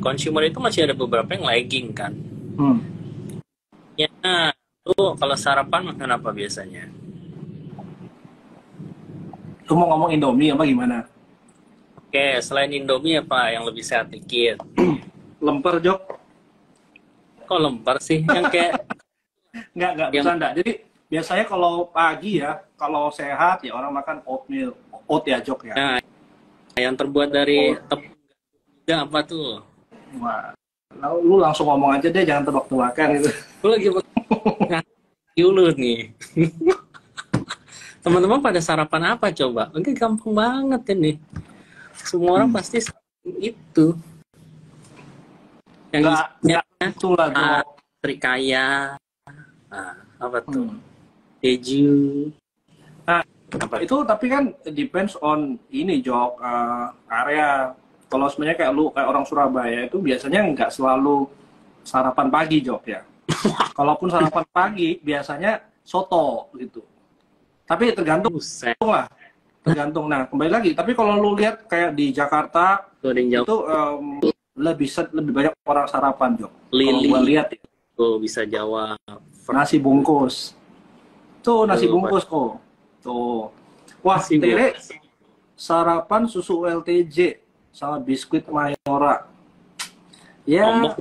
consumer itu masih ada beberapa yang lagging kan. Hmm. Ya, tuh kalau sarapan makan apa biasanya? Lu mau ngomong Indomie apa gimana? Oke, selain Indomie apa yang lebih sehat dikit? Lemper, Jok. Kok lempar sih? Yang kayak Nggak yang bercanda. Jadi biasanya kalau pagi ya, kalau sehat ya orang makan oatmeal. Oat ya, Jok ya. nah, yang terbuat dari Oat. tepung juga apa tuh? Wah. Lu langsung ngomong aja deh, jangan tebak-tebakan gitu. Gue lagi makan dulu nih. Teman-teman pada sarapan apa coba? Oke, gampang banget ini. Semua orang pasti itu. Yang isinya Nggak itulah, Jok. trikaya, apa tuh? Hmm. Keju, Nah, apa? itu tapi kan depends on ini, Jok, area. Kalau sebenarnya kayak orang Surabaya itu biasanya nggak selalu sarapan pagi, Jok ya. Kalaupun sarapan pagi biasanya soto gitu. Tapi tergantung Buset, lah, tergantung. Nah, kembali lagi. Tapi kalau lu lihat kayak di Jakarta tuh ada yang jawab itu lebih banyak orang sarapan, Jok. Kalau gua Lili. lihat ya, Tuh bisa jawab. nasi bungkus. Tuh nasi Tuh, bungkus kok. Tuh. Wah, masih Tere sarapan susu LTJ sama biskuit Mayora. Ya. ngomong.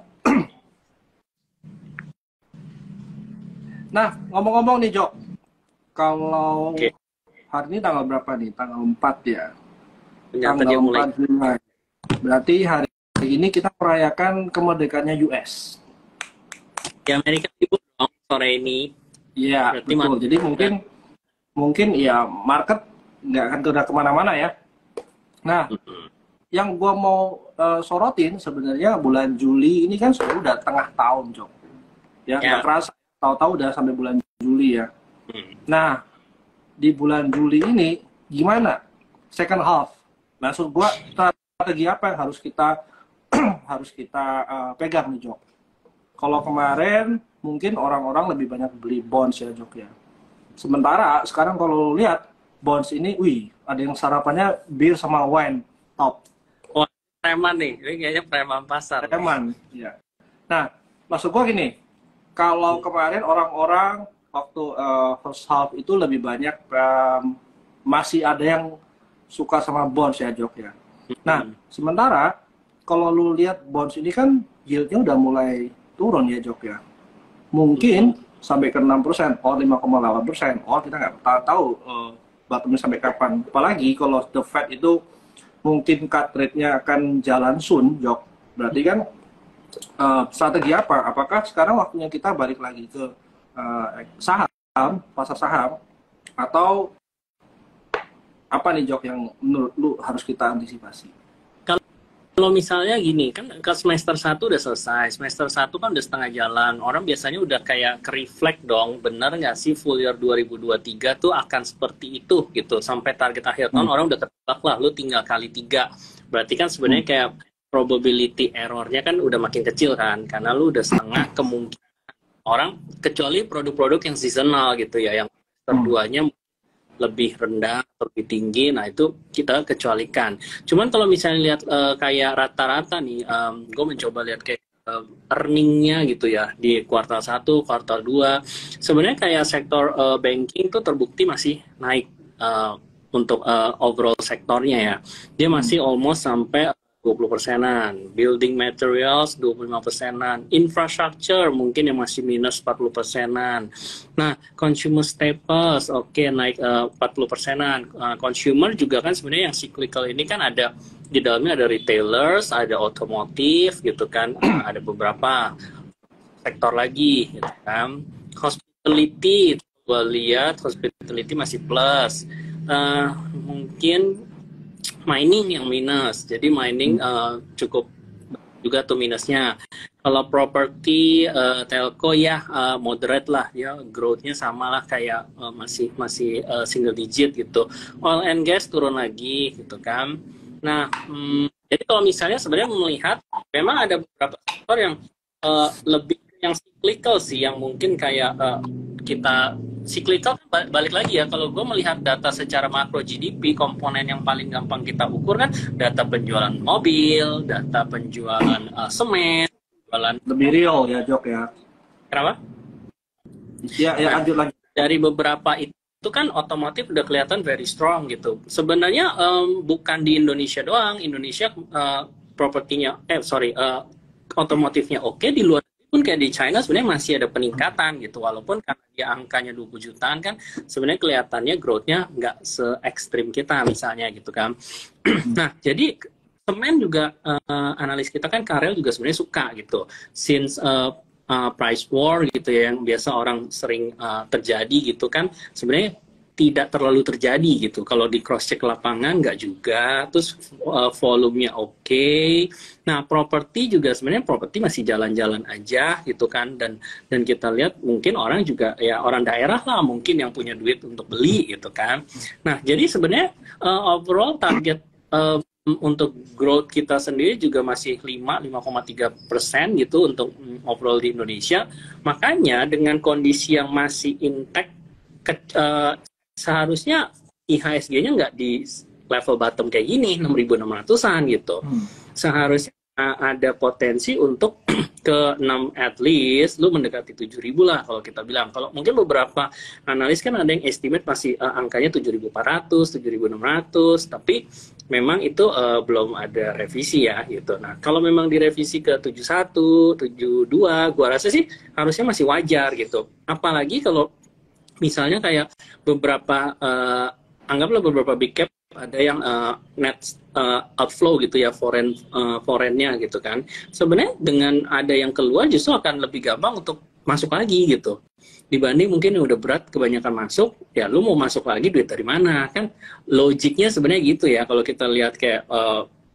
Nah, ngomong-ngomong nih, Jok. Kalau Oke, hari ini tanggal berapa nih? Tanggal 4 ya. ternyata Tanggal dia mulai 4 Juli. Berarti hari ini kita merayakan kemerdekaannya US. di Amerika Timur dong sore ini. Iya, Berarti betul. Jadi mungkin ya market nggak akan kemana-mana ya. Nah, yang gua mau sorotin sebenarnya bulan Juli ini kan sudah tengah tahun, Jok. Ya, nggak ya. kerasa. Tahu-tahu udah sampai bulan Juli ya. Nah, di bulan Juli ini gimana second half? Maksud gua strategi apa yang harus kita pegang nih, Jok? Kalau kemarin mungkin orang-orang lebih banyak beli bonds ya, Jok ya. Sementara sekarang kalau lihat bonds ini, wih, ada yang sarapannya bir sama wine top. Wah, preman nih. Ini kayaknya preman pasar nih. Eman, ya. Nah, maksud gua gini, kalau kemarin orang-orang waktu first half itu lebih banyak masih ada yang suka sama bonds ya, Jok ya. Nah, sementara kalau lu lihat bonds ini kan yieldnya udah mulai turun ya, Jok ya. Mungkin sampai ke 6% or 5,8%. Or kita nggak tahu bottomnya sampai kapan. Apalagi kalau the Fed itu mungkin cut rate-nya akan jalan soon, Jok. Berarti kan strategi apa? Apakah sekarang waktunya kita balik lagi ke saham, pasar saham, atau apa nih, Jok, yang menurut lu harus kita antisipasi? Kalau misalnya gini, kan ke semester 1 udah selesai, semester 1 kan udah setengah jalan, orang biasanya udah kayak ke-reflect dong, bener nggak sih full year 2023 tuh akan seperti itu gitu, sampai target akhir tahun orang udah ketebak lah, lu tinggal kali 3, berarti kan sebenarnya kayak probability errornya kan udah makin kecil kan, karena lu udah setengah kemungkinan orang, kecuali produk-produk yang seasonal gitu ya, yang keduanya lebih rendah atau lebih tinggi, nah itu kita kecualikan. Cuman kalau misalnya lihat kayak rata-rata nih, gue mencoba lihat kayak earningnya gitu ya di kuartal 1, kuartal 2, sebenarnya kayak sektor banking tuh terbukti masih naik untuk overall sektornya ya. Dia masih almost sampai 20%-an, building materials 25%-an, infrastructure mungkin yang masih minus 40%-an. Nah, consumer staples oke, naik 40%-an. Consumer juga kan sebenarnya yang cyclical ini kan ada di dalamnya ada retailers, ada otomotif gitu kan, ada beberapa sektor lagi gitu kan. Hospitality, gue lihat hospitality masih plus. Mungkin mining yang minus, jadi mining cukup juga tuh minusnya. Kalau property, telco ya moderate lah ya, growth-nya sama lah kayak masih single digit gitu. Oil and gas turun lagi gitu kan. Nah, jadi kalau misalnya sebenarnya melihat memang ada beberapa sektor yang lebih yang cyclical sih, yang mungkin kayak kita cyclical kan balik lagi ya, kalau gue melihat data secara makro GDP, komponen yang paling gampang kita ukur kan data penjualan mobil, data penjualan semen, penjualan. Lebih real ya Jok ya. Kenapa? Ya, ya, Nah, lanjut lagi. dari beberapa itu kan otomotif udah kelihatan very strong gitu. Sebenarnya bukan di Indonesia doang. Indonesia propertinya, otomotifnya oke, di luar pun kayak di China sebenarnya masih ada peningkatan gitu. Walaupun karena dia angkanya 20 jutaan kan, sebenarnya kelihatannya growth-nya nggak se-ekstrim kita misalnya gitu kan. Nah, jadi semen juga analis kita kan Karel juga sebenarnya suka gitu. Since price war gitu ya, yang biasa orang sering terjadi gitu kan, sebenarnya tidak terlalu terjadi gitu. Kalau di cross check lapangan nggak juga, terus volumenya oke. Nah, properti juga sebenarnya properti masih jalan-jalan aja gitu kan, dan kita lihat mungkin orang juga ya orang daerah lah mungkin yang punya duit untuk beli gitu kan. Nah, jadi sebenarnya overall target untuk growth kita sendiri juga masih 5,3% gitu untuk overall di Indonesia. Makanya dengan kondisi yang masih intact, seharusnya IHSG-nya nggak di level bottom kayak gini, 6.600-an gitu. Seharusnya ada potensi untuk ke 6 at least, lu mendekati 7.000 lah kalau kita bilang. Kalau mungkin beberapa analis kan ada yang estimate masih angkanya 7.400, 7.600, tapi memang itu belum ada revisi ya gitu. Nah, kalau memang direvisi ke 71, 72, gua rasa sih harusnya masih wajar gitu. Apalagi kalau misalnya kayak beberapa anggaplah beberapa big cap ada yang net outflow gitu ya, foreign-nya gitu kan. Sebenarnya dengan ada yang keluar justru akan lebih gampang untuk masuk lagi gitu. Dibanding mungkin yang udah berat kebanyakan masuk, ya lu mau masuk lagi duit dari mana kan? Logiknya sebenarnya gitu ya kalau kita lihat kayak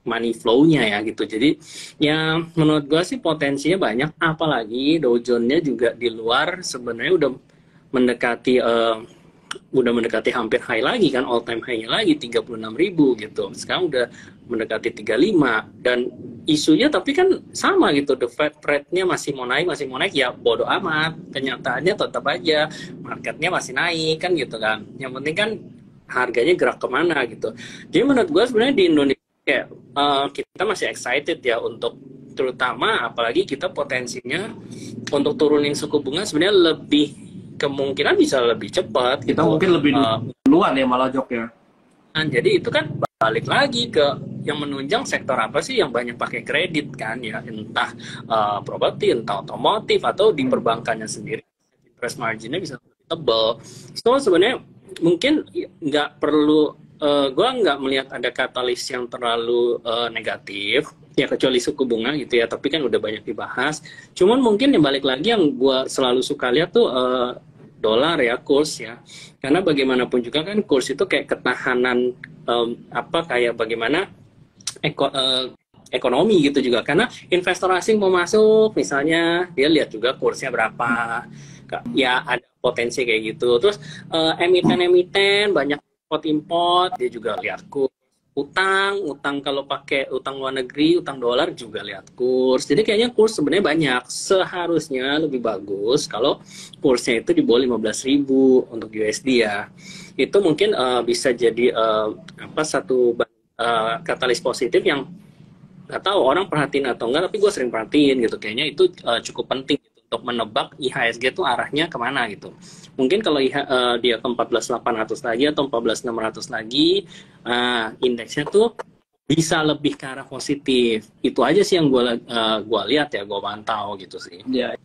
money flow-nya ya gitu. Jadi ya menurut gua sih potensinya banyak, apalagi Dow Jones-nya juga di luar sebenarnya udah mendekati hampir high lagi kan, all time high-nya lagi 36.000 gitu. Sekarang udah mendekati 35, dan isunya tapi kan sama gitu, the Fed rate-nya masih mau naik ya bodo amat, kenyataannya tetap aja marketnya masih naik kan gitu kan. Yang penting kan harganya gerak kemana gitu. Jadi menurut gue sebenarnya di Indonesia kayak kita masih excited ya untuk, terutama apalagi kita potensinya untuk turunin suku bunga sebenarnya lebih kemungkinan bisa lebih cepat Kita gitu. mungkin lebih duluan ya malah Jok ya. Jadi itu kan balik lagi ke yang menunjang sektor apa sih yang banyak pakai kredit kan ya, entah properti, entah otomotif, atau di perbankannya sendiri interest marginnya bisa lebih tebal. So sebenarnya mungkin nggak perlu, gue nggak melihat ada katalis yang terlalu negatif ya, kecuali suku bunga gitu ya, tapi kan udah banyak dibahas. Cuman mungkin yang balik lagi yang gue selalu suka lihat tuh dolar ya, kurs ya, karena bagaimanapun juga kan kurs itu kayak ketahanan kayak bagaimana ekonomi gitu juga, karena investor asing mau masuk misalnya dia lihat juga kursnya berapa ya, ada potensi kayak gitu. Terus emiten banyak import dia juga lihat kurs. Utang kalau pakai utang luar negeri, utang dolar juga lihat kurs. Jadi kayaknya kurs sebenarnya banyak. Seharusnya lebih bagus kalau kursnya itu di bawah 15.000 untuk USD ya. Itu mungkin bisa jadi satu katalis positif yang nggak tahu orang perhatiin atau enggak, tapi gue sering perhatiin gitu. Kayaknya itu cukup penting gitu, untuk menebak IHSG itu arahnya kemana gitu. Mungkin kalau dia ke 14.800 lagi atau 14.600 lagi, indeksnya tuh bisa lebih ke arah positif. Itu aja sih yang gue lihat ya, gue pantau gitu sih. Iya,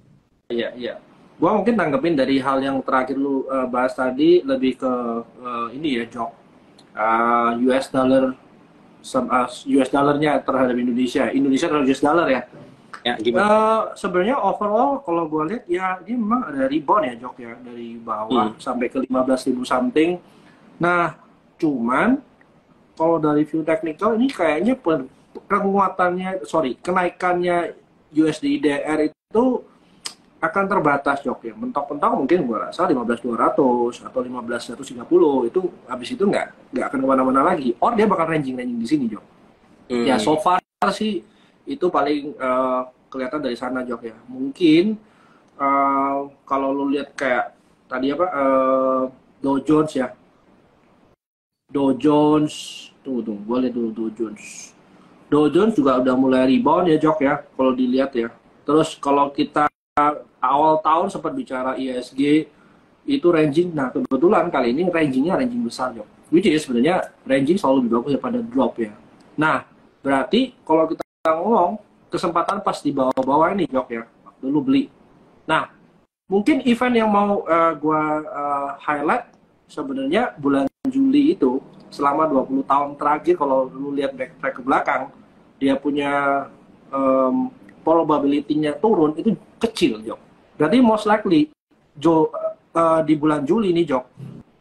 iya, iya. Gue mungkin tanggepin dari hal yang terakhir lu bahas tadi, lebih ke ini ya Jok, US dollar, US dollarnya terhadap Indonesia terhadap US dollar ya. Ya, gimana? Sebenarnya overall kalau gue lihat ya dia memang ada rebound ya Jok ya, dari bawah sampai ke 15.000 something. Nah, cuman kalau dari view technical ini kayaknya kenaikannya USD/IDR itu akan terbatas Jok ya. Mentok-mentok mungkin gue rasa 15.200 atau 15.130, itu habis itu nggak akan kemana-mana lagi. Or dia bakal ranging di sini Jok. Ya so far sih itu paling kelihatan dari sana Jok ya. Mungkin kalau lu lihat kayak tadi apa Dow Jones ya. Dow Jones tunggu boleh dulu Dow Jones. Dow Jones juga udah mulai rebound ya Jok ya kalau dilihat ya. Terus kalau kita awal tahun sempat bicara ISG itu ranging, nah kebetulan kali ini rangingnya ranging besar Jok. Which is sebenarnya ranging selalu lebih bagus daripada drop ya. Nah berarti kalau kita ngomong kesempatan pas di bawah-bawah ini Jok ya, waktu lu beli. Nah mungkin event yang mau gua highlight sebenarnya bulan Juli itu selama 20 tahun terakhir kalau lu lihat backtrack ke belakang dia punya probability-nya turun itu kecil Jok. Berarti most likely di bulan Juli nih Jok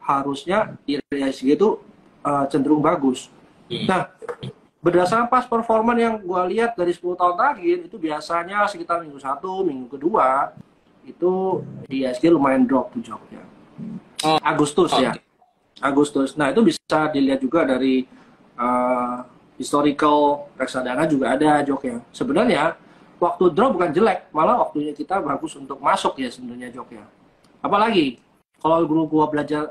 harusnya IHSG itu cenderung bagus. Nah berdasarkan pas performan yang gua lihat dari 10 tahun terakhir itu biasanya sekitar minggu 1, minggu kedua itu IHSG lumayan drop tuh Jok ya. Agustus ya. Agustus. Nah itu bisa dilihat juga dari historical reksadana juga ada Jok ya. Sebenarnya waktu drop bukan jelek, malah waktunya kita bagus untuk masuk ya sebenarnya Jok ya. Apalagi kalau guru gua belajar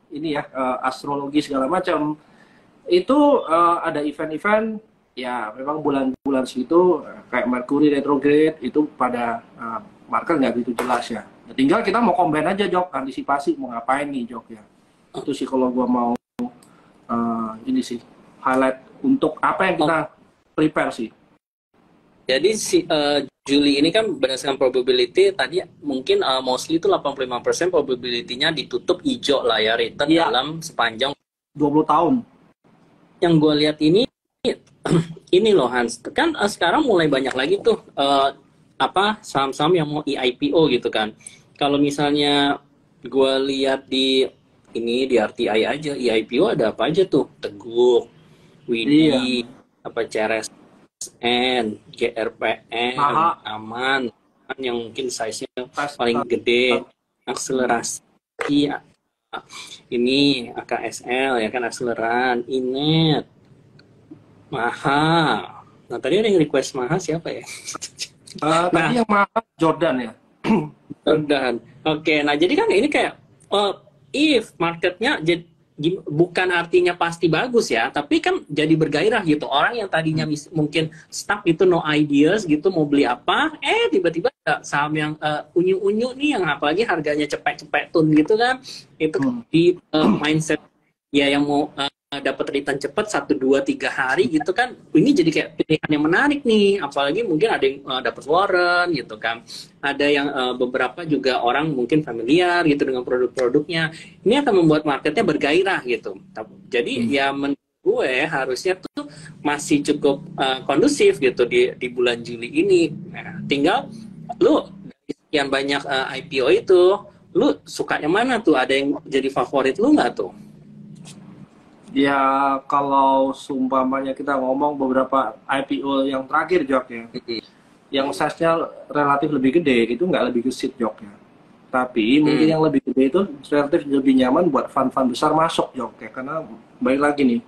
ini ya astrologi segala macam itu ada event-event ya memang bulan-bulan segitu kayak Mercury retrograde itu pada market nggak begitu jelas ya. Tinggal kita mau combine aja Jok, antisipasi mau ngapain nih Jok ya. Itu sih kalau gua mau ini sih highlight untuk apa yang kita prepare sih. Jadi Juli ini kan berdasarkan probability tadi mungkin mostly itu 85% probability-nya ditutup hijau lah ya return dalam sepanjang 20 tahun. Yang gue lihat ini ini loh Hans, kan sekarang mulai banyak lagi tuh apa saham-saham yang mau IPO gitu kan. Kalau misalnya gue lihat di RTI aja IPO ada apa aja tuh? Teguk, Widi, apa CRSN, GRPN, Aman yang mungkin size-nya paling gede, akselerasi ini AKSL ya kan akseleran, Inet, Maha. Nah tadi ada yang request Maha siapa ya? Tadi yang Maha Jordan ya. Jordan. Oke, nah jadi kan ini kayak if marketnya bukan artinya pasti bagus ya, tapi kan jadi bergairah gitu. Orang yang tadinya mungkin stuck gitu, no ideas gitu, mau beli apa, tiba-tiba ada saham yang unyu-unyu nih, yang apalagi harganya cepet-cepet tun gitu kan, itu di mindset ya yang mau dapat return cepat 1, 2, 3 hari gitu kan, ini jadi kayak pilihan yang menarik nih, apalagi mungkin ada yang dapat warrant gitu kan, ada yang beberapa juga orang mungkin familiar gitu dengan produk-produknya, ini akan membuat marketnya bergairah gitu. Jadi ya menurut gue harusnya tuh masih cukup kondusif gitu di bulan Juli ini. Nah, tinggal lu dari sekian banyak IPO itu, lu suka yang mana tuh? Ada yang jadi favorit lu nggak tuh? Ya kalau seumpamanya kita ngomong beberapa IPO yang terakhir Jok ya, yang size-nya relatif lebih gede itu nggak lebih gesit Jok ya. Tapi mungkin yang lebih gede itu relatif lebih nyaman buat fund-fund besar masuk Jok ya, karena balik lagi nih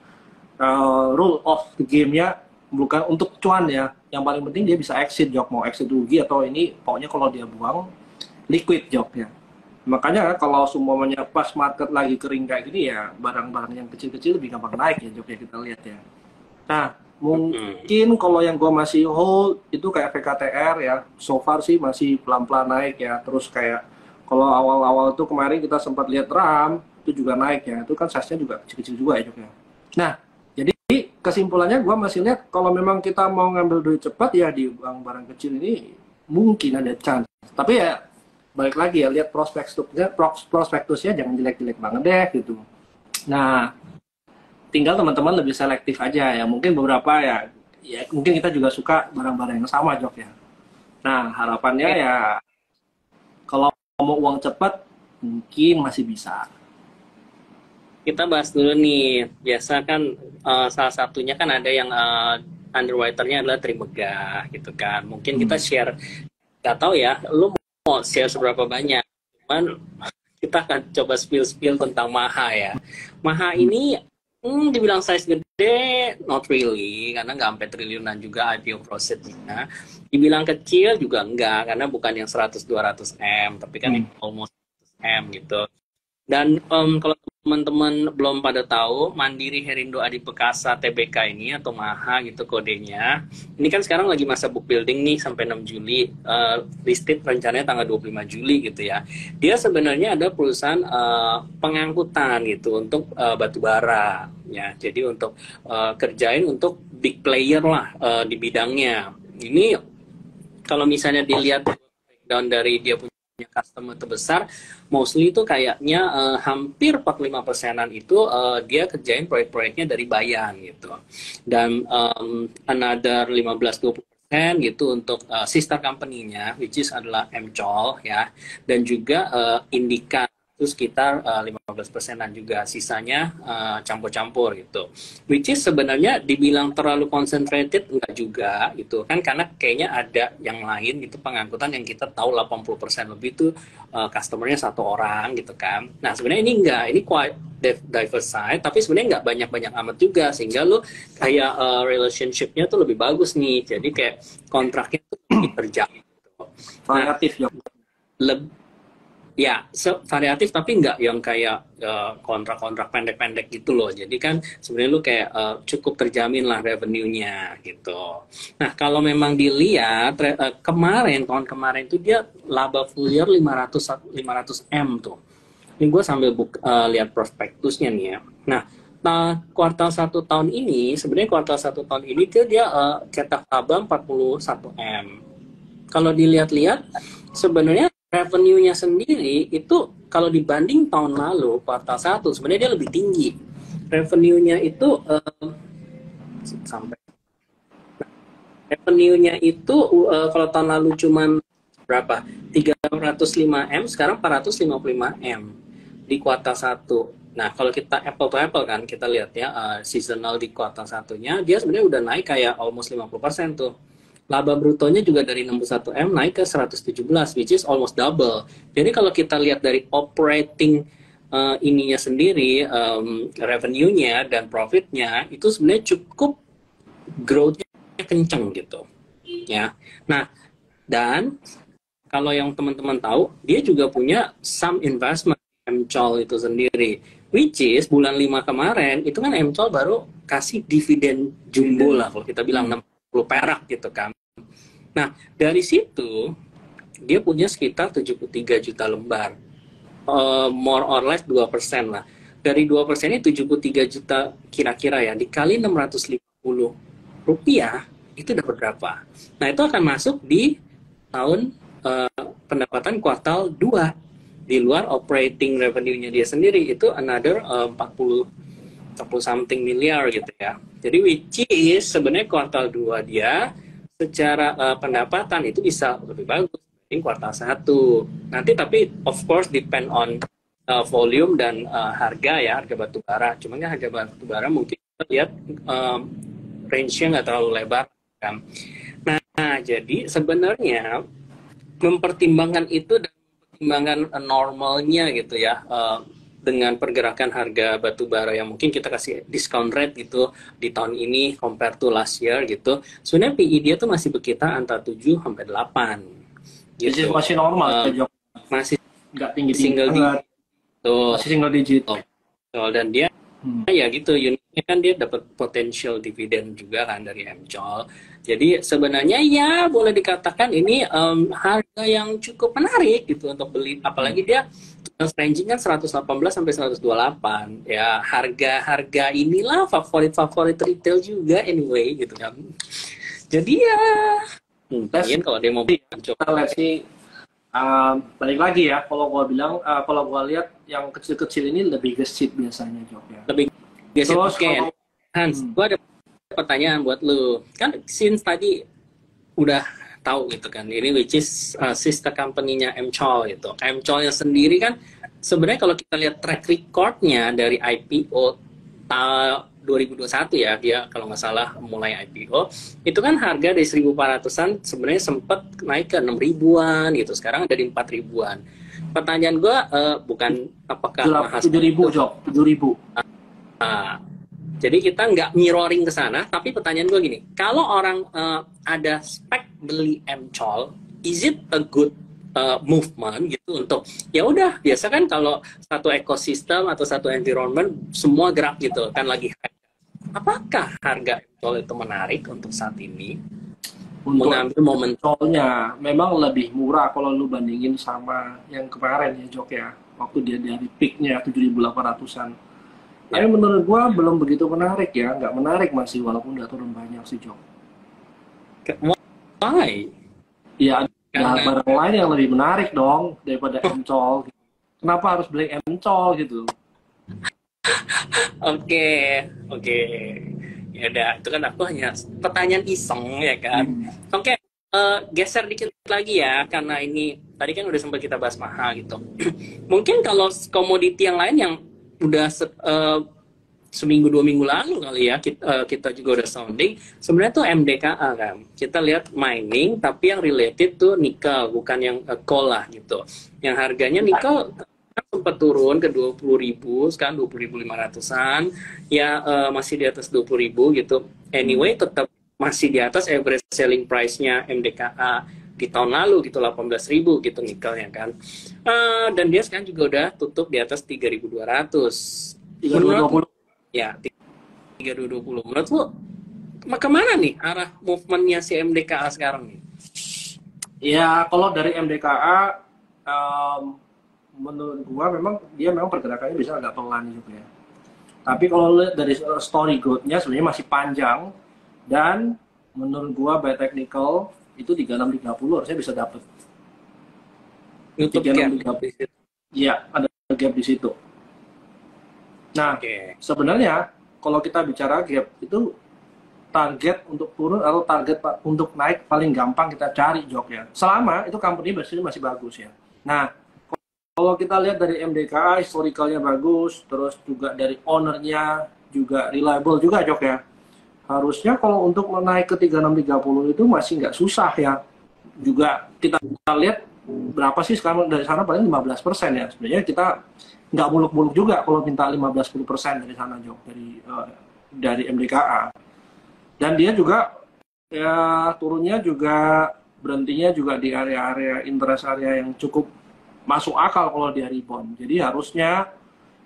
rule of the game-nya bukan untuk cuan ya. Yang paling penting dia bisa exit Jok, mau exit rugi atau ini pokoknya kalau dia buang liquid Jok ya. Makanya kalau semuanya pas market lagi kering kayak gini ya barang-barang yang kecil-kecil lebih gampang naik ya Jok ya kita lihat ya. Nah mungkin kalau yang gue masih hold itu kayak VKTR ya, so far sih masih pelan-pelan naik ya. Terus kayak kalau awal-awal tuh kemarin kita sempat lihat RAM itu juga naik ya, itu kan size-nya juga kecil-kecil juga ya Jok ya. Nah jadi kesimpulannya gue masih lihat kalau memang kita mau ngambil duit cepat ya di barang-barang kecil ini mungkin ada chance. Tapi ya balik lagi ya, lihat prospektusnya jangan jelek-jelek banget deh gitu. Nah, tinggal teman-teman lebih selektif aja ya. Mungkin beberapa ya mungkin kita juga suka barang-barang yang sama Jok ya. Nah, harapannya ya kalau mau uang cepat mungkin masih bisa. Kita bahas dulu nih. Biasa kan salah satunya kan ada yang underwriter-nya adalah Trimegah gitu kan. Mungkin kita share, nggak tahu ya, lu mau share seberapa banyak, cuman kita akan coba spill tentang Maha ya. Maha ini dibilang size gede, not really, karena nggak sampai triliunan juga IPO proceednya. Dibilang kecil juga enggak, karena bukan yang 100-200 M, tapi kan almost M gitu. Dan kalau teman-teman belum pada tahu, Mandiri Herindo Adi Perkasa TBK ini atau MAHA gitu kodenya. Ini kan sekarang lagi masa book building nih sampai 6 Juli. Listed rencananya tanggal 25 Juli gitu ya. Dia sebenarnya ada perusahaan pengangkutan gitu untuk batu bara ya. Jadi untuk kerjain untuk big player lah di bidangnya. Ini kalau misalnya dilihat breakdown dari dia punya customer terbesar, mostly itu kayaknya hampir 45%-an itu dia kerjain proyek-proyeknya dari Bayan gitu. Dan another 15-20% gitu untuk sister company-nya, which is adalah MCOL ya, dan juga Indika itu sekitar 15%-an juga, sisanya campur-campur gitu. Which is sebenarnya dibilang terlalu concentrated enggak juga gitu kan, karena kayaknya ada yang lain gitu pengangkutan yang kita tahu 80% lebih itu customer-nya satu orang gitu kan. Nah sebenarnya ini enggak, ini quite diversified, tapi sebenarnya enggak banyak-banyak amat juga, sehingga lu kayak relationship-nya tuh lebih bagus nih, jadi kayak kontraknya tuh lebih terjamin gitu. Variatif ya. Ya, variatif tapi nggak yang kayak kontrak-kontrak pendek-pendek gitu loh. Jadi kan sebenarnya lu kayak cukup terjamin lah revenue-nya gitu. Nah, kalau memang dilihat tahun kemarin itu dia laba full year 500 M tuh. Ini gue sambil lihat prospektusnya nih ya. Nah, kuartal 1 tahun ini, sebenarnya kuartal 1 tahun ini dia cetak laba 41 M. Kalau dilihat-lihat sebenarnya revenue-nya sendiri itu kalau dibanding tahun lalu kuartal 1 sebenarnya dia lebih tinggi. Revenue-nya itu kalau tahun lalu cuman berapa? 305 M, sekarang 455 M di kuartal 1. Nah, kalau kita apple to apple kan, kita lihat ya seasonal di kuartal 1-nya dia sebenarnya udah naik kayak almost 50% tuh. Laba brutonya juga dari 61 M naik ke 117, which is almost double. Jadi kalau kita lihat dari operating ininya sendiri, revenue-nya dan profit-nya itu sebenarnya cukup growth-nya kenceng gitu. Ya. Nah, dan kalau yang teman-teman tahu, dia juga punya some investment MCOL itu sendiri. Which is bulan 5 kemarin itu kan MCOL baru kasih dividen jumbo lah kalau kita bilang 60 perak gitu kan. Nah, dari situ dia punya sekitar 73 juta lembar. More or less 2% lah. Dari 2% ini 73 juta kira-kira ya, dikali 650 rupiah, itu dapat berapa? Nah, itu akan masuk di tahun pendapatan kuartal 2. Di luar operating revenue-nya dia sendiri, itu another 40 something miliar gitu ya. Jadi which is sebenarnya kuartal 2 dia secara pendapatan itu bisa lebih bagus dibanding kuartal 1. Nanti tapi of course depend on volume dan harga ya, harga batu bara. Cuman kan harga batu bara mungkin kita lihat range-nya nggak terlalu lebar kan. Nah, jadi sebenarnya mempertimbangkan itu dan mempertimbangkan normalnya gitu ya, dengan pergerakan harga batu bara yang mungkin kita kasih discount rate gitu di tahun ini compare to last year gitu, sebenarnya PE dia tuh masih berkisar antara 7 sampai 8 gitu. Jadi masih normal ya, masih nggak tinggi single digit. Masih single digit. Dan dia ya gitu, uniknya kan dia dapat potential dividen juga kan dari MCOL. Jadi sebenarnya ya boleh dikatakan ini harga yang cukup menarik gitu untuk beli, apalagi dia ranging kan 118 sampai 128 ya, harga inilah favorit retail juga anyway gitu kan. Jadi ya mungkin kalau dia mau coba sih balik lagi ya, kalau gua bilang kalau gua lihat yang kecil-kecil ini lebih gesit biasanya Jok ya. Lebih gesit. Oke. Hans, gua ada pertanyaan buat lu. Kan since tadi udah tahu gitu kan, ini which is sister company-nya MCOL gitu. MCOL-nya sendiri kan sebenarnya kalau kita lihat track record-nya dari IPO 2021 ya, dia kalau nggak salah mulai IPO, itu kan harga dari 1.400-an sebenarnya sempat naik ke 6.000-an gitu, sekarang ada di 4.000-an. Pertanyaan gue bukan apakah 7.000 Jok, 7.000. Jadi kita nggak mirroring ke sana, tapi pertanyaan gue gini, kalau orang ada spek beli MCOL, is it a good movement gitu untuk ya udah biasa kan kalau satu ekosistem atau satu environment semua gerak gitu kan lagi hype. Apakah harga MTOL itu menarik untuk saat ini Untuk mengambil momen? soalnya memang lebih murah kalau lu bandingin sama yang kemarin ya Jok ya. Waktu dia dari peaknya 7.800-an. Tapi menurut gua belum begitu menarik ya, nggak menarik masih walaupun udah turun banyak sih Jok. Why? Ya ada Karena barang lain yang lebih menarik dong daripada MCOL. Kenapa harus beli MCOL gitu? oke, oke. Ya udah, itu kan aku hanya pertanyaan iseng ya kan. Oke, geser dikit lagi ya, karena ini tadi kan udah sempat kita bahas mahal gitu. Mungkin kalau komoditi yang lain yang udah seminggu 2 minggu lalu kali ya kita juga udah sounding sebenarnya tuh MDKA kan kita lihat mining tapi yang related tuh nikel bukan yang coal lah gitu yang harganya nikel sempat turun ke 20.000 sekarang 20.500-an ya masih di atas 20.000 gitu anyway tetap masih di atas average selling price-nya MDKA di tahun lalu gitu 18.000 gitu nikelnya kan dan dia sekarang juga udah tutup di atas 3.200 320. Ya, 3.220. Menurut lu, kemana nih arah movementnya si MDKA sekarang nih? Ya kalau dari MDKA menurut gua dia memang pergerakannya bisa agak pelan juga ya. Tapi kalau lihat dari story growth-nya sebenarnya masih panjang dan menurut gua by technical itu 3630 harusnya bisa dapat. YouTube 3630. Iya, ada gap di situ. Nah, sebenarnya kalau kita bicara gap itu target untuk turun atau target untuk naik paling gampang kita cari Jok ya. Selama itu company masih bagus ya. Nah, kalau kita lihat dari MDKA historicalnya bagus, terus juga dari ownernya juga reliable juga Jok ya. Harusnya kalau untuk menaik ke 3630 itu masih nggak susah ya. Juga kita lihat berapa sih sekarang dari sana paling 15% ya. Sebenarnya kita nggak muluk-muluk juga kalau minta 15-10% dari sana Jok dari MDKA. Dan dia juga ya turunnya juga berhentinya juga di area-area interest area yang cukup masuk akal kalau dia rebound. Jadi harusnya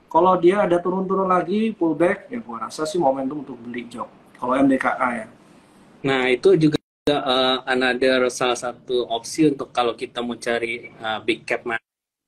kalau dia ada turun-turun lagi pullback ya gua rasa sih momentum untuk beli Jok kalau MDKA ya. Nah itu juga another salah satu opsi untuk kalau kita mau cari big cap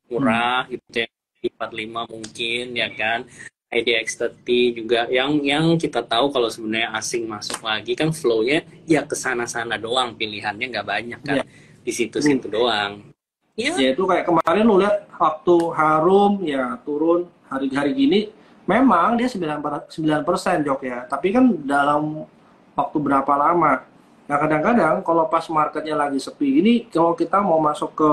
murah gitu ya 45 mungkin ya kan IDX30 juga yang kita tahu kalau sebenarnya asing masuk lagi kan flow-nya ya ke sana-sana doang pilihannya nggak banyak kan di situ-situ doang ya itu kayak kemarin lu lihat waktu Harum ya turun hari-hari gini memang dia 9% Jok ya tapi kan dalam waktu berapa lama nah kadang-kadang kalau pas marketnya lagi sepi ini kalau kita mau masuk ke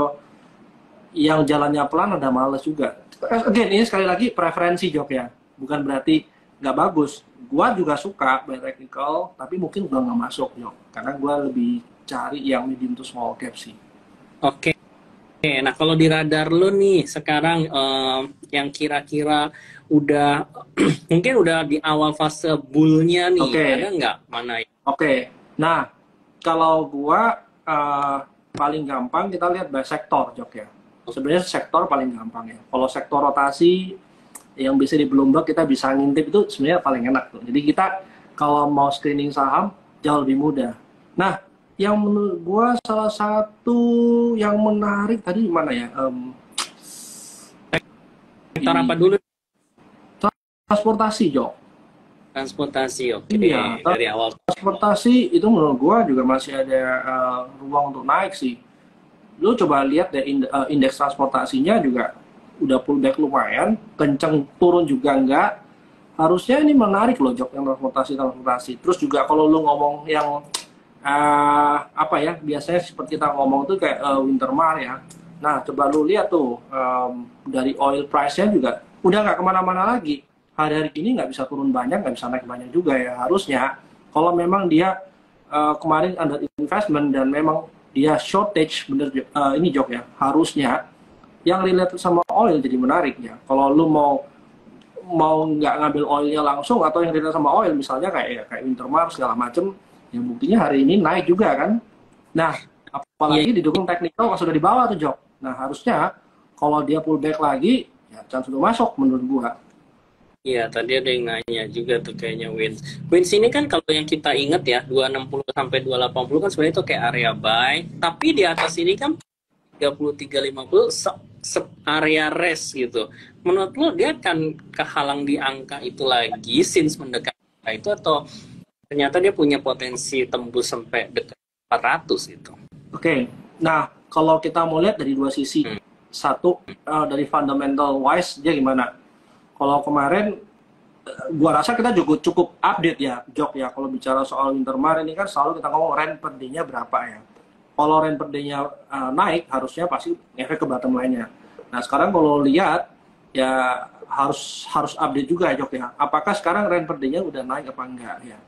yang jalannya pelan ada males juga. Again, ini sekali lagi preferensi Jok ya. Bukan berarti nggak bagus. Gua juga suka by technical, tapi mungkin udah nggak masuk Jok. Karena gua lebih cari yang medium to small cap sih. Oke. Nah kalau di radar lu nih sekarang yang kira-kira udah mungkin udah di awal fase bull-nya nih, ada nggak mana ya? Nah kalau gua paling gampang kita lihat by sektor Jok ya. Sebenarnya sektor paling gampang ya. Kalau sektor rotasi yang bisa di Bloomberg kita bisa ngintip itu sebenarnya paling enak tuh. Jadi kita kalau mau screening saham jauh lebih mudah. Nah, yang menurut gua salah satu yang menarik tadi mana ya? Sektor apa dulu? Transportasi, Jok. Transportasi, oke. Iya, dari awal. Transportasi itu menurut gua juga masih ada ruang untuk naik sih. Lu coba lihat deh indeks transportasinya juga udah pullback lumayan, kenceng turun juga enggak. Harusnya ini menarik loh Jok yang transportasi. Terus juga kalau lu ngomong yang apa ya, biasanya seperti kita ngomong tuh kayak Wintermar ya. Nah, coba lu lihat tuh dari oil price-nya juga udah nggak kemana-mana lagi. Hari-hari ini nggak bisa turun banyak, nggak bisa naik banyak juga ya. Harusnya kalau memang dia kemarin under investment dan memang dia shortage bener ini Jok ya, harusnya yang related sama oil jadi menarik ya. Kalau lu mau nggak ngambil oilnya langsung atau yang related sama oil misalnya kayak Wintermar segala macem, yang buktinya hari ini naik juga kan. Nah apalagi didukung teknikal pas sudah di bawah tuh Jok. Nah, harusnya kalau dia pullback lagi, ya chance untuk masuk menurut gua. Iya, tadi ada yang nanya juga tuh kayaknya Wins. Wins ini kan kalau yang kita ingat ya, 260 sampai 280 kan sebenarnya itu kayak area buy. Tapi di atas ini kan 30, 350 area rest gitu. Menurut lo dia akan kehalang di angka itu lagi since mendekati angka itu, atau ternyata dia punya potensi tembus sampai dekat 400 gitu? Oke, nah kalau kita mau lihat dari dua sisi. Satu, dari fundamental wise dia gimana? Kalau kemarin, gua rasa kita juga cukup update ya, Jok ya. Kalau bicara soal Wintermar ini kan selalu kita ngomong rent per day-nya berapa ya. Kalau rent per day-nya naik, harusnya pasti efek ke bottom line-nya. Nah sekarang kalau lihat, ya harus update juga ya, Jok ya. Apakah sekarang rent per day-nya udah naik apa enggak ya.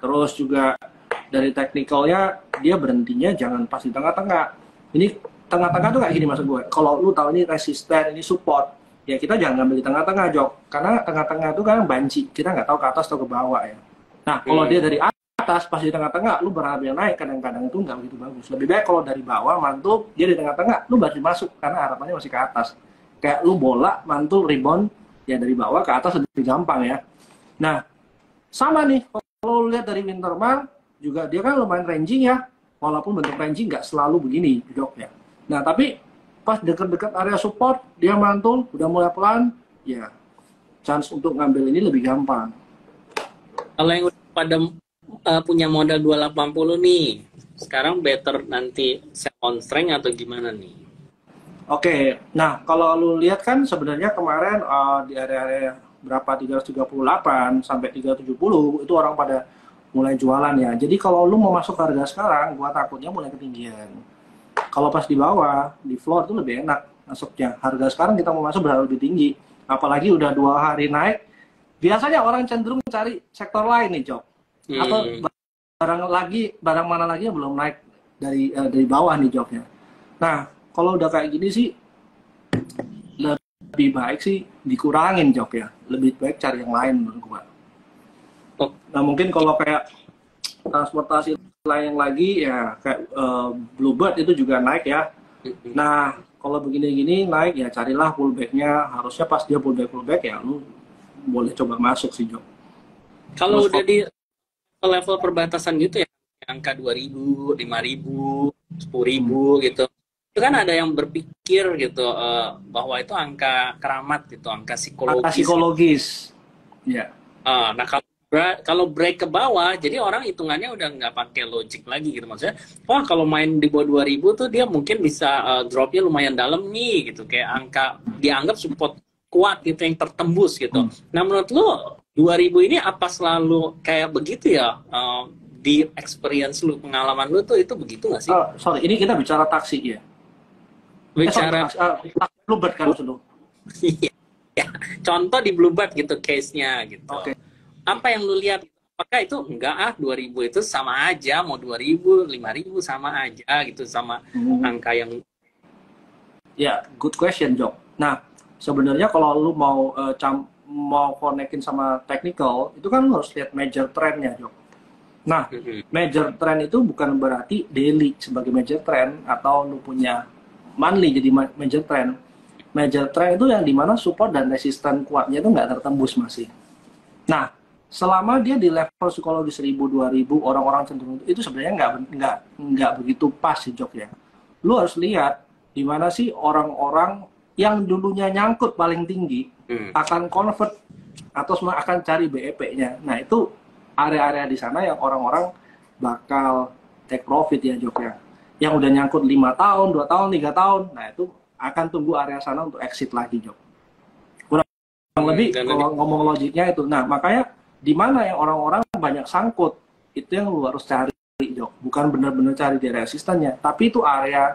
Terus juga dari technical-nya, dia berhentinya jangan pas di tengah-tengah. Ini tengah-tengah tuh kayak gini maksud gue. Kalau lu tahu ini resisten, ini support, ya kita jangan ngambil di tengah-tengah, Jok. Karena tengah-tengah itu kan banci, kita nggak tahu ke atas atau ke bawah ya. Nah, kalau dia dari atas, pas di tengah-tengah, lu berharap yang naik, kadang-kadang itu nggak begitu bagus. Lebih baik kalau dari bawah, mantul, dia di tengah-tengah, lu baru masuk, karena harapannya masih ke atas. Kayak lu bola, mantul, rebound, ya dari bawah ke atas lebih gampang ya. Nah, sama nih, kalau lu lihat dari Wintermar, juga dia kan lumayan ranging ya, walaupun bentuk ranging nggak selalu begini, Jok ya. Nah, tapi pas dekat-dekat area support, dia mantul, udah mulai pelan, ya chance untuk ngambil ini lebih gampang. Kalau yang udah pada punya modal 280 nih, sekarang better nanti sell on strength atau gimana nih? Oke, nah kalau lu lihat kan sebenarnya kemarin di area-area berapa 338 sampai 370 itu orang pada mulai jualan ya. Jadi kalau lu mau masuk harga sekarang, gua takutnya mulai ketinggian. Kalau pas di bawah, di floor itu lebih enak masuknya. Harga sekarang kita mau masuk berharap lebih tinggi. Apalagi udah 2 hari naik. Biasanya orang cenderung cari sektor lain nih, Jok. Atau barang mana lagi yang belum naik dari bawah nih, Joknya. Nah, kalau udah kayak gini sih, lebih baik sih dikurangin, Jok ya. Lebih baik cari yang lain menurut gua. Nah, mungkin kalau kayak transportasi lain lagi ya kayak Bluebird itu juga naik ya. Nah kalau begini-gini naik ya carilah pullback-nya. Harusnya pas dia pullback ya lu boleh coba masuk sih, Jok. Kalau udah di level perbatasan gitu ya, angka 2.000, 5.000, 10.000 gitu, itu kan ada yang berpikir gitu bahwa itu angka keramat gitu, angka psikologis. Angka psikologis. Ya. Nah kalau break ke bawah, jadi orang hitungannya udah nggak pakai logik lagi gitu, maksudnya, wah kalau main di bawah 2.000 tuh dia mungkin bisa dropnya lumayan dalam nih gitu, kayak angka dianggap support kuat gitu yang tertembus gitu. Nah menurut lo 2.000 ini apa selalu kayak begitu ya? Di experience lu, pengalaman lu tuh itu begitu nggak sih? Sorry, ini kita bicara taksi ya. Bicara Bluebird kan maksud lu? Iya. Contoh di Bluebird gitu case-nya gitu. Oke. Apa yang lu lihat? Apakah itu enggak 2.000 itu sama aja, mau 2.000, 5.000 sama aja gitu, sama angka yang... Ya, good question, Jok. Nah, sebenarnya kalau lu mau connectin sama technical, itu kan lu harus lihat major trend-nya, Jok. Nah, major trend itu bukan berarti daily sebagai major trend atau lu punya monthly jadi major trend. Major trend itu yang dimana support dan resisten kuatnya itu nggak tertembus masih. Nah, selama dia di level psikologi 1.000, 2.000, orang-orang cenderung itu sebenarnya nggak begitu pas sih, Jok ya. Lu harus lihat di mana sih orang-orang yang dulunya nyangkut paling tinggi akan convert atau akan cari BEP-nya. Nah, itu area-area di sana yang orang-orang bakal take profit ya, Jok ya. Yang udah nyangkut 5 tahun, 2 tahun, 3 tahun, nah itu akan tunggu area sana untuk exit lagi, Jok. Kurang lebih kalau ngomong logiknya itu. Nah, makanya di mana yang orang-orang banyak sangkut, itu yang lu harus cari, Jok. Bukan benar-benar cari di resistannya, tapi itu area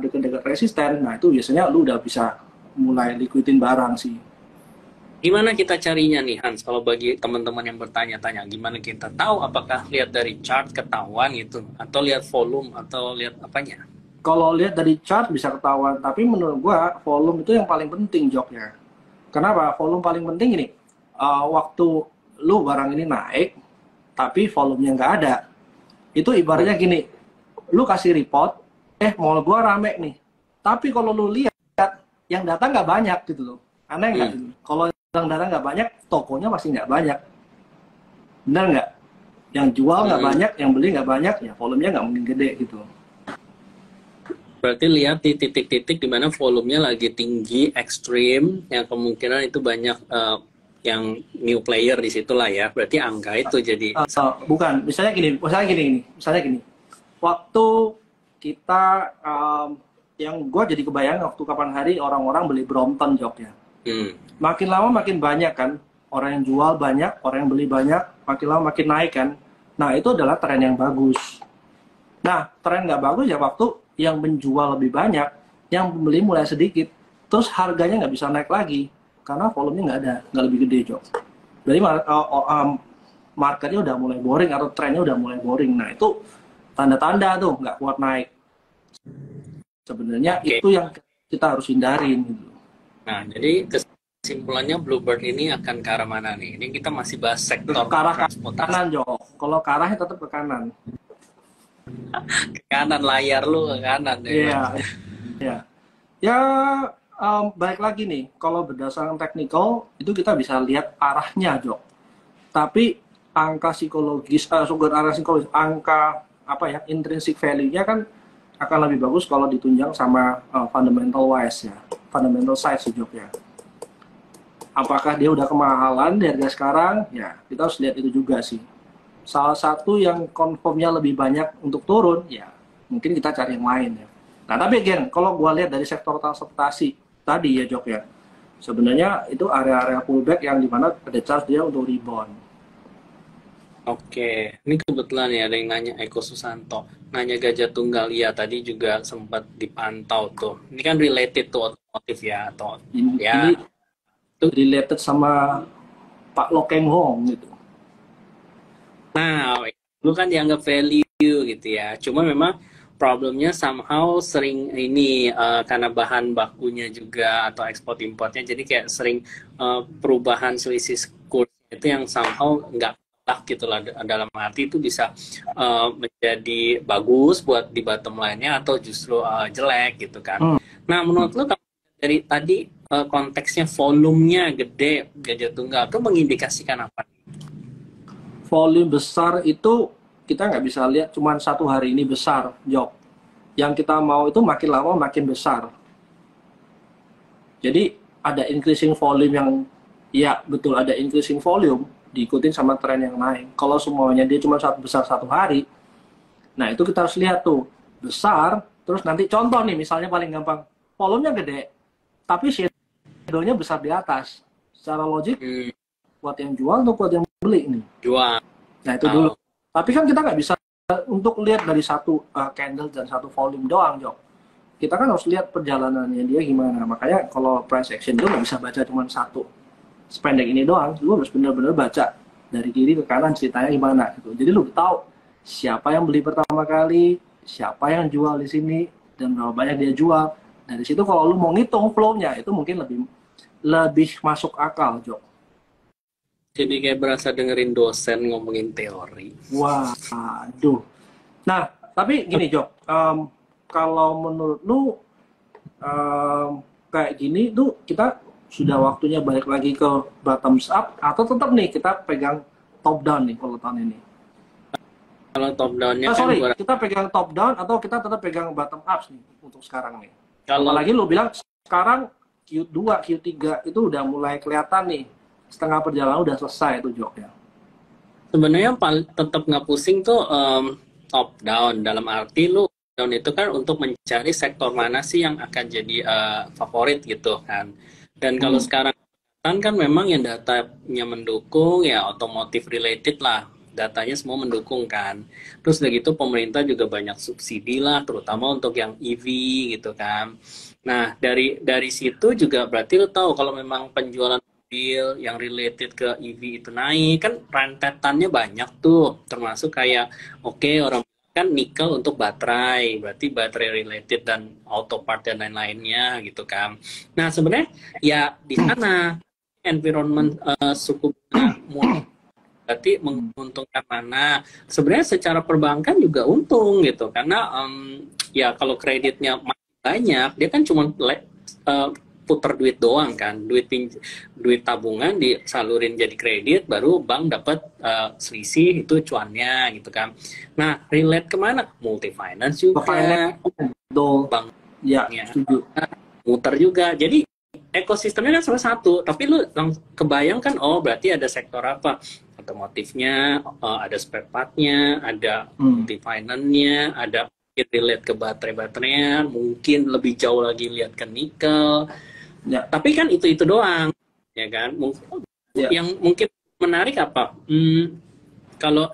dekat-dekat resisten. Nah, itu biasanya lu udah bisa mulai liquidin barang sih. Gimana kita carinya nih, Hans? Kalau bagi teman-teman yang bertanya-tanya, gimana kita tahu apakah lihat dari chart ketahuan gitu, atau lihat volume, atau lihat apanya? Kalau lihat dari chart bisa ketahuan, tapi menurut gua volume itu yang paling penting, Joknya. Kenapa? Volume paling penting ini. Waktu lu barang ini naik, tapi volumenya nggak ada. Itu ibaratnya gini, lu kasih report, mall gua rame nih. Tapi kalau lu lihat yang datang nggak banyak gitu loh. Aneh nggak? Kalau yang datang nggak banyak, tokonya masih nggak banyak. Benar nggak? Yang jual nggak banyak, yang beli nggak banyak, ya volumenya nggak mungkin gede gitu. Berarti lihat di titik-titik di mana volumenya lagi tinggi, ekstrim, yang kemungkinan itu banyak yang new player di situ lah ya. Berarti angka itu jadi bukan. Misalnya gini. Waktu kita yang gue jadi kebayang waktu kapan hari orang-orang beli Brompton Jogja. Makin lama makin banyak kan. Orang yang jual banyak, orang yang beli banyak, makin lama makin naik kan. Nah, itu adalah tren yang bagus. Nah, tren nggak bagus ya waktu yang menjual lebih banyak, yang membeli mulai sedikit, terus harganya nggak bisa naik lagi, karena volumenya nggak ada, nggak lebih gede, Jok. Jadi marketnya udah mulai boring, atau trennya udah mulai boring. Nah, itu tanda-tanda tuh nggak kuat naik. Sebenarnya itu yang kita harus hindarin. Gitu. Nah, jadi kesimpulannya Bluebird ini akan ke arah mana nih? Ini kita masih bahas sektor ke arah kanan, Jok. Kalau ke arahnya tetap ke kanan. Ke kanan, layar lu ke kanan. Iya. Ya, balik lagi nih. Kalau berdasarkan teknikal, itu kita bisa lihat arahnya, Jok. Tapi angka psikologis, angka intrinsic value-nya kan akan lebih bagus kalau ditunjang sama fundamental wise ya, fundamental size Jok ya. Apakah dia udah kemahalan di harga sekarang? Ya, kita harus lihat itu juga sih. Salah satu yang confirmnya lebih banyak untuk turun, ya mungkin kita cari yang lain ya. Nah, tapi again, kalau gua lihat dari sektor transportasi tadi ya Jok ya, sebenarnya itu area-area pullback yang dimana ada chance dia untuk rebound. Oke, ini kebetulan ya ada yang nanya Eko Susanto, nanya gajah tunggal, iya tadi juga sempat dipantau tuh. Ini kan related to otomotif ya, atau ini itu related sama Pak Lokeng Hong gitu. Nah, itu kan dianggap value gitu ya. Cuma memang problemnya somehow sering ini karena bahan bakunya juga atau ekspor importnya, jadi kayak sering perubahan selisih kurs itu yang somehow nggak tak gitu lah, dalam arti itu bisa menjadi bagus buat di bottom line-nya atau justru jelek gitu kan. Nah, menurut lo dari tadi konteksnya volumenya gede gajah tunggal itu mengindikasikan apa? Volume besar itu kita nggak bisa lihat cuma satu hari ini besar, Jok. Yang kita mau itu makin lama makin besar. Jadi ada increasing volume yang, ya betul ada increasing volume, diikutin sama tren yang naik. Kalau semuanya dia cuma besar satu hari, nah itu kita harus lihat tuh, besar, terus nanti contoh nih, misalnya paling gampang, volumenya gede, tapi shadow-nya besar di atas. Secara logik, buat yang jual atau buat yang beli nih? Jual. Nah itu dulu. Tapi kan kita nggak bisa untuk lihat dari satu candle dan satu volume doang, Jok. Kita kan harus lihat perjalanannya dia gimana. Makanya kalau price action itu nggak bisa baca cuma satu sependek ini doang. Lu harus benar-benar baca dari kiri ke kanan ceritanya gimana gitu. Jadi lu tahu siapa yang beli pertama kali, siapa yang jual di sini, dan berapa banyak dia jual. Dari situ kalau lu mau ngitung flow-nya itu mungkin lebih masuk akal, Jok. Jadi kayak berasa dengerin dosen ngomongin teori. Wah, aduh. Nah, tapi gini Jok, kalau menurut lu kayak gini tuh kita sudah waktunya balik lagi ke bottoms up atau tetap nih kita pegang top down nih kalau tahun ini? Kalau top downnya kita pegang top down atau kita tetap pegang bottom up nih untuk sekarang nih? Apalagi lu bilang sekarang Q2, Q3 itu udah mulai kelihatan nih. Setengah perjalanan udah selesai itu Jok ya. Sebenarnya tetap nggak pusing tuh top down, dalam arti lu down itu kan untuk mencari sektor mana sih yang akan jadi favorit gitu kan. Dan kalau sekarang kan memang yang datanya mendukung ya otomotif related lah, datanya semua mendukung kan. Terus udah gitu pemerintah juga banyak subsidi lah, terutama untuk yang EV gitu kan. Nah dari situ juga berarti lu tahu kalau memang penjualan yang related ke EV itu naik, kan rentetannya banyak tuh, termasuk kayak orang kan nikel untuk baterai, berarti baterai related dan auto part dan lain-lainnya gitu kan. Nah sebenarnya ya di sana environment suku bunga berarti menguntungkan mana. Sebenarnya secara perbankan juga untung gitu, karena ya kalau kreditnya banyak, dia kan cuma puter duit doang kan, duit tabungan disalurin jadi kredit, baru bank dapat selisih itu cuannya gitu kan. Nah, relate kemana? Multi finance juga, bank ya, setuju. Muter juga. Jadi ekosistemnya kan salah satu, tapi lu kebayang kan, oh berarti ada sektor apa? Otomotifnya, ada spare part-nya, ada multi finance-nya, ada relate ke baterai-baterainya, mungkin lebih jauh lagi lihat ke nikel. Ya. Tapi kan itu doang, ya kan? Yang mungkin menarik apa? Kalau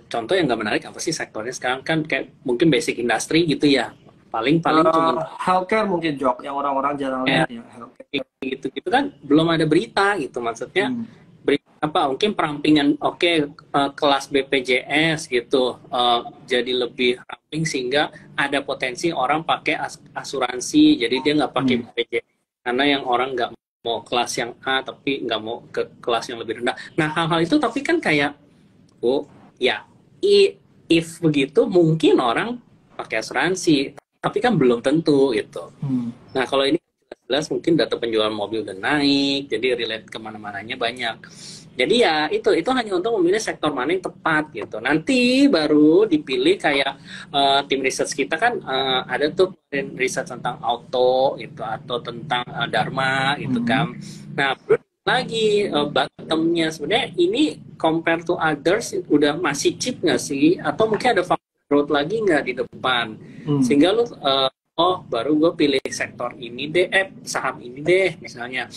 contoh yang nggak menarik apa sih sektornya sekarang kan kayak mungkin basic industry gitu ya. Paling cuma healthcare mungkin, Jok, yang orang-orang jarang lihat ya. Gitu kan belum ada berita gitu, maksudnya. Apa mungkin perampingan kelas BPJS gitu jadi lebih ramping sehingga ada potensi orang pakai asuransi, jadi dia nggak pakai BPJS karena yang orang nggak mau kelas yang A tapi nggak mau ke kelas yang lebih rendah. Nah, hal-hal itu tapi kan kayak ya if begitu mungkin orang pakai asuransi, tapi kan belum tentu gitu. Nah, kalau ini jelas mungkin data penjualan mobil udah naik, jadi relate kemana-mananya banyak. Jadi ya itu hanya untuk memilih sektor mana yang tepat gitu. Nanti baru dipilih kayak tim research kita kan ada tuh riset tentang auto gitu atau tentang Dharma gitu kan. Nah, lagi bottomnya sebenarnya ini compare to others udah masih cheap nggak sih? Atau mungkin ada faktor growth lagi nggak di depan? Sehingga lu baru gue pilih sektor ini deh, saham ini deh misalnya.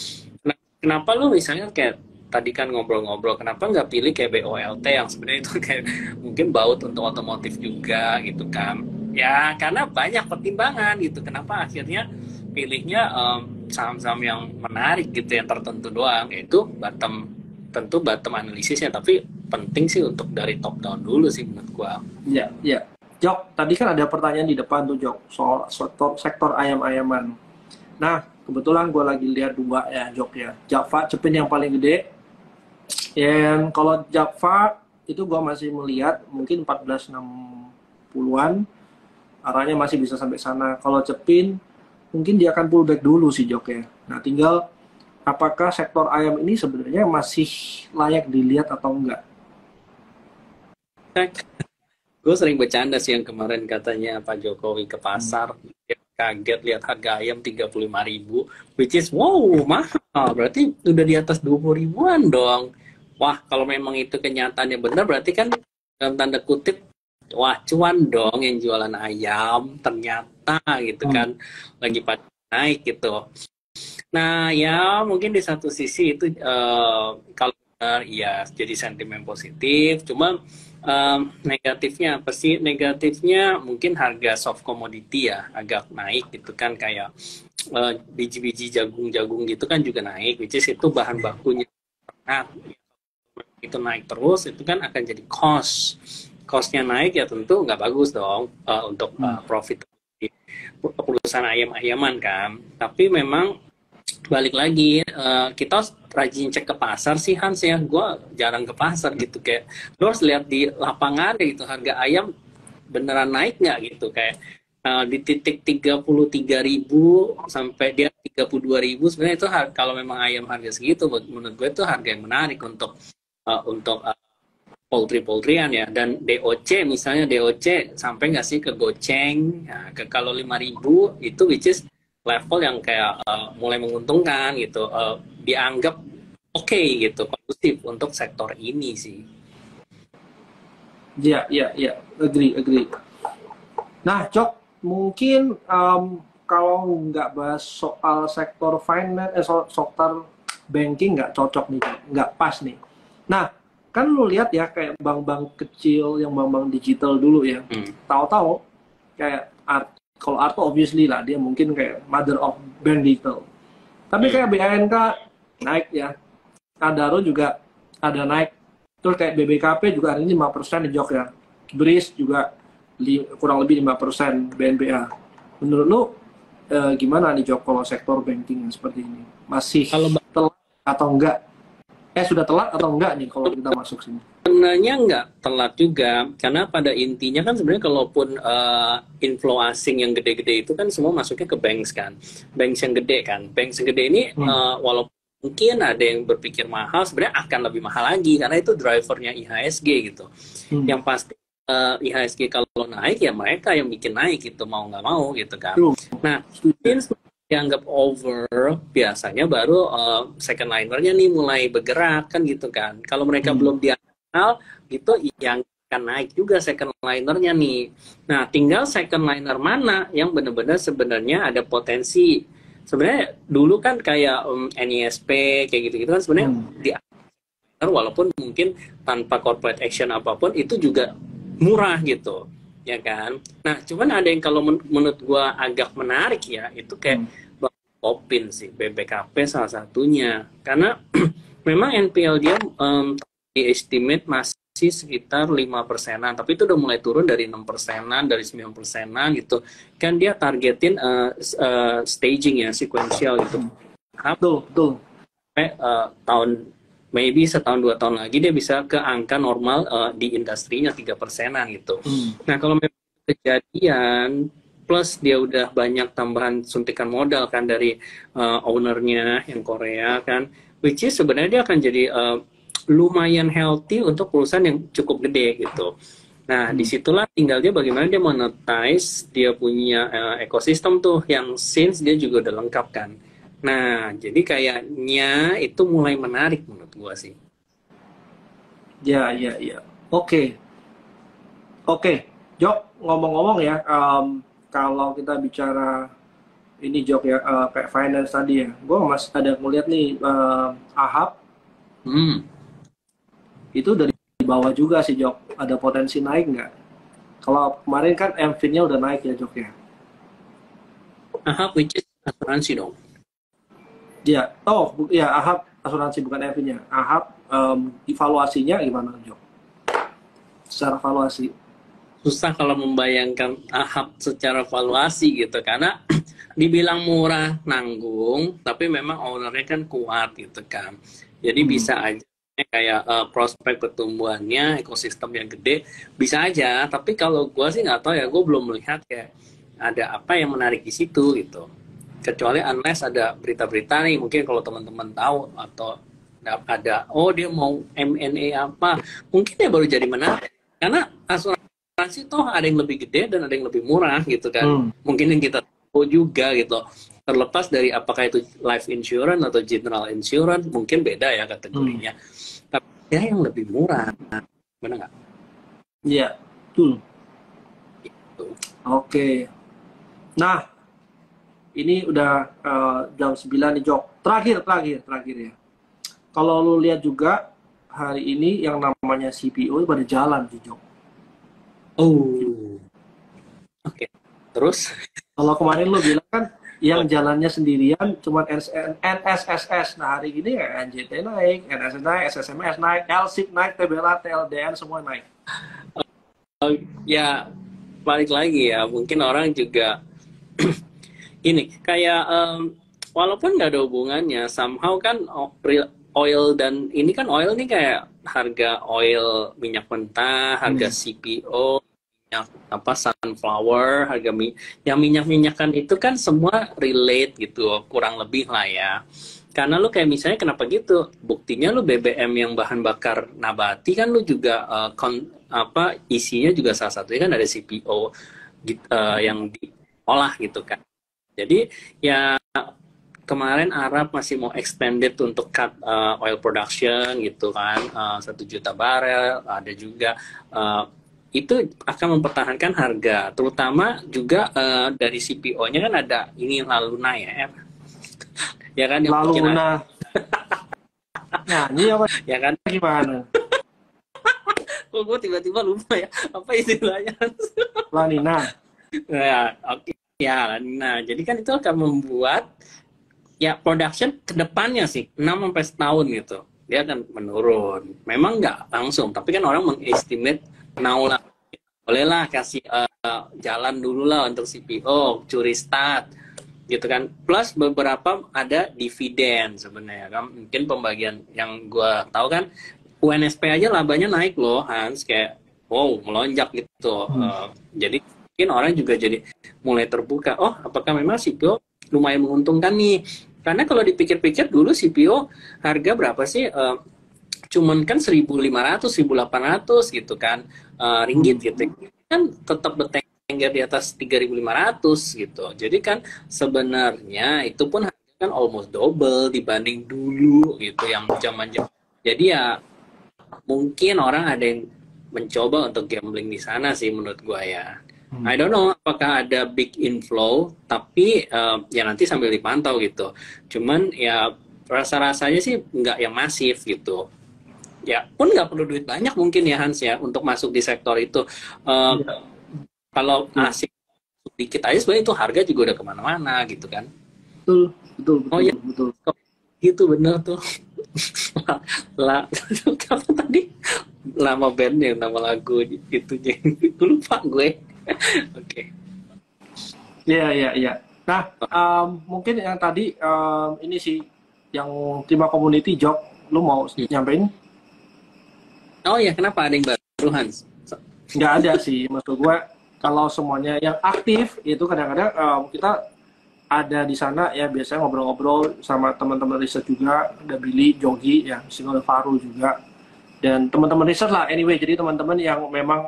Nah, kenapa lu misalnya kayak tadi kan ngobrol-ngobrol, kenapa nggak pilih kayak BOLT yang sebenarnya itu kayak mungkin baut untuk otomotif juga gitu kan? Ya karena banyak pertimbangan gitu. Kenapa akhirnya pilihnya saham-saham yang menarik gitu, yang tertentu doang, yaitu tentu bottom analisisnya, tapi penting sih untuk dari top down dulu sih menurut gua. Iya. Jok, tadi kan ada pertanyaan di depan tuh, Jok, soal sektor ayam-ayaman. Nah, kebetulan gue lagi lihat dua ya, Jok ya. Java, Cepin yang paling gede. Dan kalau Java, itu gue masih melihat mungkin 1460-an. Arahnya masih bisa sampai sana. Kalau Cepin, mungkin dia akan pullback dulu sih, Jok ya. Nah, tinggal apakah sektor ayam ini sebenarnya masih layak dilihat atau enggak? Gue sering bercanda sih yang kemarin katanya Pak Jokowi ke pasar, kaget lihat harga ayam 35.000, which is wow, mahal. Berarti udah di atas 20 ribuan dong. Wah, kalau memang itu kenyataannya benar, berarti kan dalam tanda kutip, wah cuan dong yang jualan ayam, ternyata gitu kan, lagi pada naik gitu. Nah ya mungkin di satu sisi itu kalau ya jadi sentimen positif, cuma negatifnya apa sih? Negatifnya mungkin harga soft commodity ya agak naik gitu kan, kayak biji-biji jagung-jagung gitu kan juga naik, which is itu bahan bakunya. Nah, itu naik terus itu kan akan jadi cost-nya naik ya, tentu nggak bagus dong untuk profit di perusahaan ayam-ayaman kan. Tapi memang balik lagi kita rajin cek ke pasar sih Hans ya, gue jarang ke pasar gitu, kayak lo harus lihat di lapangan gitu harga ayam beneran naik nggak gitu, kayak di titik 33.000 sampai dia 32.000 sebenarnya itu kalau memang ayam harga segitu menurut gue itu harga yang menarik untuk poultry-poultryan ya. Dan DOC misalnya, DOC sampai nggak sih ke goceng, nah, kalau 5.000 itu which is level yang kayak mulai menguntungkan gitu, dianggap oke gitu, kondusif untuk sektor ini sih. Iya, agree. Nah, Cok, mungkin kalau nggak bahas soal sektor finance, sektor banking nggak cocok nih, nggak pas nih. Nah, kan lu lihat ya kayak bank-bank kecil, yang bank-bank digital dulu ya, tahu-tahu kayak kalau Arto obviously lah, dia mungkin kayak mother of bank digital. Tapi kayak BANK naik ya, Adaro juga ada naik. Terus kayak BBKP juga hari ini 5% di Jok ya. BRIS juga kurang lebih 5%, BNPA. Menurut lu gimana nih Jok kalau sektor banking seperti ini? Masih telat atau enggak? Sudah telat atau enggak nih kalau kita masuk sini? Sebenarnya nggak telat juga, karena pada intinya kan sebenarnya kalaupun inflow asing yang gede-gede itu kan semua masuknya ke banks kan, banks yang gede kan, banks yang gede ini walaupun mungkin ada yang berpikir mahal, sebenarnya akan lebih mahal lagi karena itu drivernya IHSG gitu. Yang pasti IHSG kalau naik ya mereka yang bikin naik gitu, mau nggak mau gitu kan. Nah, since dianggap over, biasanya baru second linernya nih mulai bergerak kan gitu kan. Kalau mereka belum dikenal gitu, yang akan naik juga second linernya nih. Nah, tinggal second liner mana yang benar-benar sebenarnya ada potensi. Sebenarnya dulu kan kayak NISP kayak gitu-gitu kan sebenarnya di walaupun mungkin tanpa corporate action apapun itu juga murah gitu, ya kan. Nah, cuman ada yang kalau menurut gua agak menarik ya, itu kayak Opin sih, BBKP salah satunya. Karena memang NPL dia di estimate masih sekitar 5%-an, tapi itu udah mulai turun dari 6%-an, dari 9%-an gitu. Kan dia targetin staging ya, sequential gitu. Betul. Tahun maybe setahun 2 tahun lagi dia bisa ke angka normal di industrinya 3%-an gitu. Nah, kalau memang kejadian plus dia udah banyak tambahan suntikan modal kan dari ownernya yang Korea kan, which is sebenarnya dia akan jadi lumayan healthy untuk perusahaan yang cukup gede gitu. Nah, disitulah tinggal dia bagaimana dia monetize, dia punya ekosistem tuh yang since dia juga udah lengkap kan. Nah, jadi kayaknya itu mulai menarik menurut gua sih. Ya. Oke. Jok, ngomong-ngomong ya, kalau kita bicara ini Jok ya, kayak finance tadi ya, gue masih ada ngeliat nih AHAP itu dari bawah juga sih Jok, ada potensi naik nggak? Kalau kemarin kan MFIN-nya udah naik ya Jok ya. AHAP which is asuransi dong. Ya, ya AHAP asuransi bukan MFIN-nya. AHAP evaluasinya gimana Jok? Secara valuasi. Susah kalau membayangkan AHAP secara valuasi gitu, karena dibilang murah nanggung, tapi memang ownernya kan kuat gitu kan. Jadi bisa aja kayak prospek pertumbuhannya, ekosistem yang gede, bisa aja. Tapi kalau gue sih nggak tahu ya, gue belum melihat kayak ada apa yang menarik di situ gitu. Kecuali unless ada berita-berita nih, mungkin kalau teman-teman tahu atau ada, dia mau M&A apa, mungkin ya baru jadi menarik. Karena asuransi toh ada yang lebih gede dan ada yang lebih murah gitu kan. Mungkin yang kita tahu juga gitu. Terlepas dari apakah itu life insurance atau general insurance, mungkin beda ya kategorinya. Tapi ya yang lebih murah, benar nggak? Iya, betul. Gitu. Oke. Nah, ini udah jam 9 nih Jok. Terakhir ya. Kalau lu lihat juga hari ini yang namanya CPO pada jalan sih Jok. Oke. Terus? Kalau kemarin lu bilang kan yang jalannya sendirian cuma NSSS. Nah, hari ini ya NJT naik, NSS naik, SSMS naik, LSIP naik, TBLA, TLDN semua naik. Ya, balik lagi ya. Mungkin orang juga ini kayak walaupun nggak ada hubungannya, somehow kan oil dan ini kan oil nih kayak harga oil minyak mentah, harga CPO, minyak sunflower, harga yang minyak-minyakan itu kan semua relate gitu, kurang lebih lah ya. Karena lu kayak misalnya kenapa gitu? Buktinya lu BBM yang bahan bakar nabati kan lu juga isinya juga salah satunya kan ada CPO yang diolah gitu kan. Jadi ya kemarin Arab masih mau extended untuk cut oil production gitu kan, 1 juta barel, ada juga itu akan mempertahankan harga, terutama juga dari CPO-nya kan ada ini Laluna ya, ya kan yang Laluna. Nah, ini apa? Ya kan? Gimana? Kok gue tiba-tiba lupa ya apa istilahnya? Lanina. Ya, oke. Ya, Lanina. Jadi kan itu akan membuat ya production kedepannya sih 6 sampai setahun gitu dia akan menurun. Memang nggak langsung, tapi kan orang mengestimate now lah, bolehlah kasih jalan dulu lah untuk CPO, curi start. gitu kan. Plus beberapa ada dividen sebenarnya kan. Mungkin pembagian yang gue tahu kan UNSP aja labanya naik loh Hans, kayak wow melonjak gitu. Jadi mungkin orang juga jadi mulai terbuka. Oh, apakah memang CPO lumayan menguntungkan nih? Karena kalau dipikir-pikir dulu CPO harga berapa sih? Cuman kan 1.500, 1.800 gitu kan, ringgit gitu. Kan tetap bertengger di atas 3.500 gitu. Jadi kan sebenarnya itu pun harga kan almost double dibanding dulu gitu yang zaman-zaman. Jadi ya mungkin orang ada yang mencoba untuk gambling di sana sih menurut gua ya. I don't know apakah ada big inflow, tapi ya nanti sambil dipantau gitu. Cuman ya rasa-rasanya sih nggak yang masif gitu. Ya pun nggak perlu duit banyak mungkin ya Hans ya untuk masuk di sektor itu. Kalau asik sedikit aja sebenarnya itu harga juga udah kemana-mana gitu kan. Betul, betul, Oh betul, ya, betul. gitu bener tuh. Lah, apa tadi? Nama bandnya, nama lagu itunya. Lupa gue. Oke. Iya, iya, iya. Nah, mungkin yang tadi ini sih yang terima community job, lu mau nyampein? Oh ya, kenapa ada yang baru Hans? Nggak ada sih, maksud gue kalau semuanya yang aktif itu kadang-kadang kita ada di sana ya biasanya ngobrol-ngobrol sama teman-teman riset juga, ada Billy, Jogi, ya, single Faru juga, dan teman-teman riset lah. Anyway, jadi teman-teman yang memang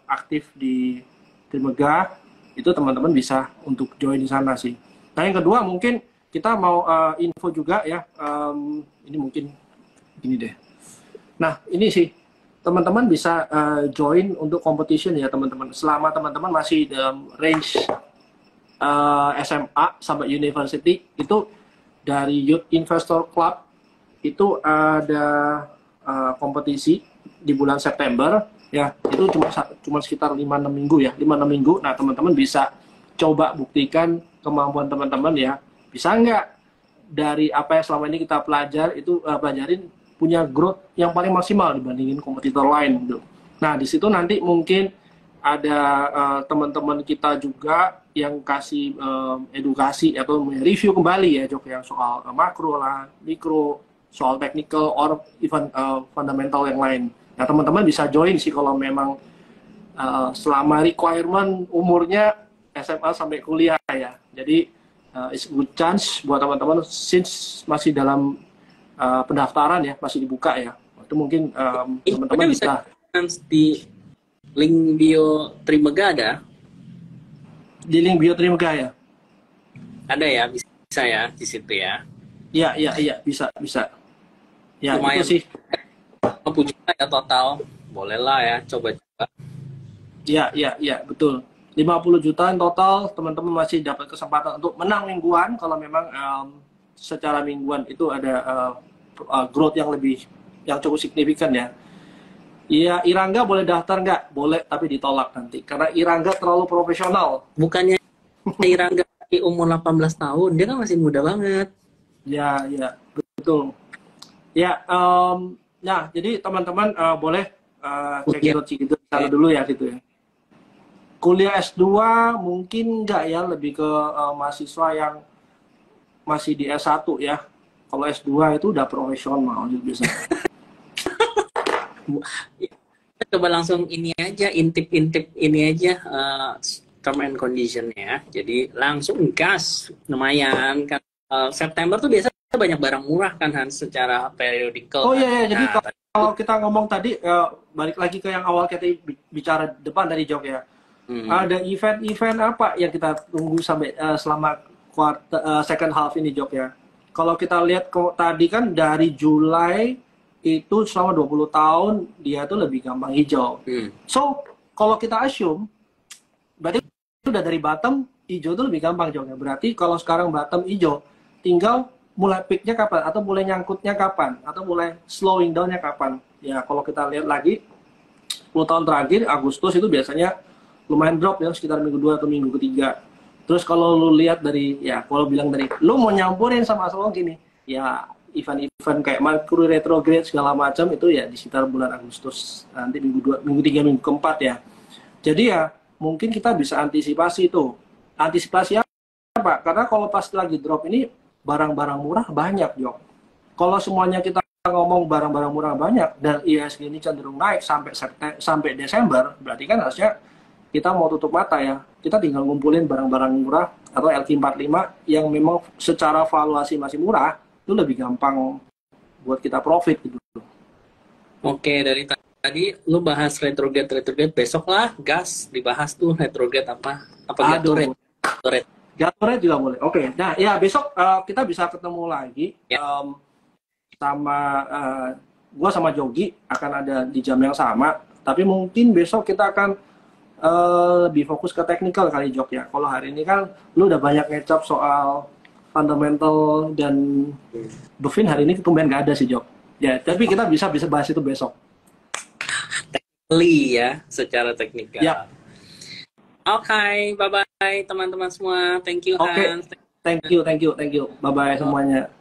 aktif di Trimegah itu teman-teman bisa untuk join di sana sih. Nah yang kedua mungkin kita mau info juga ya, ini mungkin gini deh. Nah ini sih teman-teman bisa join untuk competition ya teman-teman. Selama teman-teman masih dalam range SMA sampai university itu dari Youth Investor Club itu ada kompetisi di bulan September ya, itu cuma sekitar 5-6 minggu ya, 5-6 minggu. Nah teman-teman bisa coba buktikan kemampuan teman-teman ya, bisa nggak dari apa yang selama ini kita pelajarin punya growth yang paling maksimal dibandingin kompetitor lain gitu. Nah di situ nanti mungkin ada teman-teman kita juga yang kasih edukasi atau review kembali ya Jok, yang soal makro lah, mikro, soal technical or even fundamental yang lain. Nah teman-teman bisa join sih kalau memang selama requirement umurnya SMA sampai kuliah ya. Jadi it's a good chance buat teman-teman since masih dalam pendaftaran ya, masih dibuka ya. Itu mungkin teman-teman bisa di link bio Trimegah ada. Di link bio Trimegah ya. Ada ya, bisa ya di situ ya. Iya, iya, iya, bisa. Ya, lumayan itu sih. 50 juta ya total. Boleh lah ya, coba-coba. Iya, betul. 50 juta total, teman-teman masih dapat kesempatan untuk menang mingguan kalau memang secara mingguan itu ada growth yang cukup signifikan ya. Iya, Irangga boleh daftar nggak? Boleh, tapi ditolak nanti. Karena Irangga terlalu profesional. Bukannya Irangga di umur 18 tahun, dia kan masih muda banget. Ya, betul. Ya, nah, jadi teman-teman boleh cek sana dulu ya gitu ya. Kuliah S2 mungkin nggak ya, lebih ke mahasiswa yang masih di S1 ya. Kalau S2 itu udah profesional biasanya. Coba langsung ini aja, intip ini aja term and condition-nya. Jadi langsung gas, lumayan kan. September tuh biasa banyak barang murah kan Hans, secara periodical. Oh iya, jadi Nah, kalau kita ngomong tadi balik lagi ke yang awal kita bicara depan dari Jok ya. Ada event-event apa yang kita tunggu sampai selama second half ini Jok ya. Kalau kita lihat tadi kan dari Juli itu selama 20 tahun dia tuh lebih gampang hijau. So, kalau kita assume berarti itu udah dari bottom hijau tuh lebih gampang Jok ya. Berarti kalau sekarang bottom hijau, tinggal mulai peak-nya kapan, atau mulai nyangkutnya kapan, atau mulai slowing down-nya kapan. Ya, kalau kita lihat lagi 10 tahun terakhir Agustus itu biasanya lumayan drop ya, sekitar minggu 2 atau minggu ketiga. Terus kalau lu lihat dari, ya kalau bilang dari lu mau nyampurin sama asal gini, ya event-event kayak Mercury retrograde segala macam itu ya di sekitar bulan Agustus, nanti minggu 2, minggu 3, minggu keempat ya. Jadi ya mungkin kita bisa antisipasi itu. Antisipasi Kenapa? Karena kalau pas lagi drop ini barang-barang murah banyak, Jok. Kalau semuanya kita ngomong barang-barang murah banyak dan IHSG ini cenderung naik sampai Desember, berarti kan harusnya kita mau tutup mata ya. Kita tinggal ngumpulin barang-barang murah atau LQ45 yang memang secara valuasi masih murah, itu lebih gampang buat kita profit gitu. Oke, dari tadi lu bahas retrograde besok lah gas dibahas tuh retrograde apa Gatorade. Gatorade juga boleh. Oke. Nah, ya besok kita bisa ketemu lagi sama gua sama Jogi akan ada di jam yang sama, tapi mungkin besok kita akan lebih fokus ke teknikal kali, Jok ya. Kalau hari ini kan lu udah banyak ngecap soal fundamental dan Bevin, hari ini tumben gak ada sih, Jok. Ya, tapi kita bisa bahas itu besok. Technically ya, secara teknikal. Ya. Oke, bye-bye teman-teman semua. Thank you, Hans. Thank you. Bye-bye semuanya.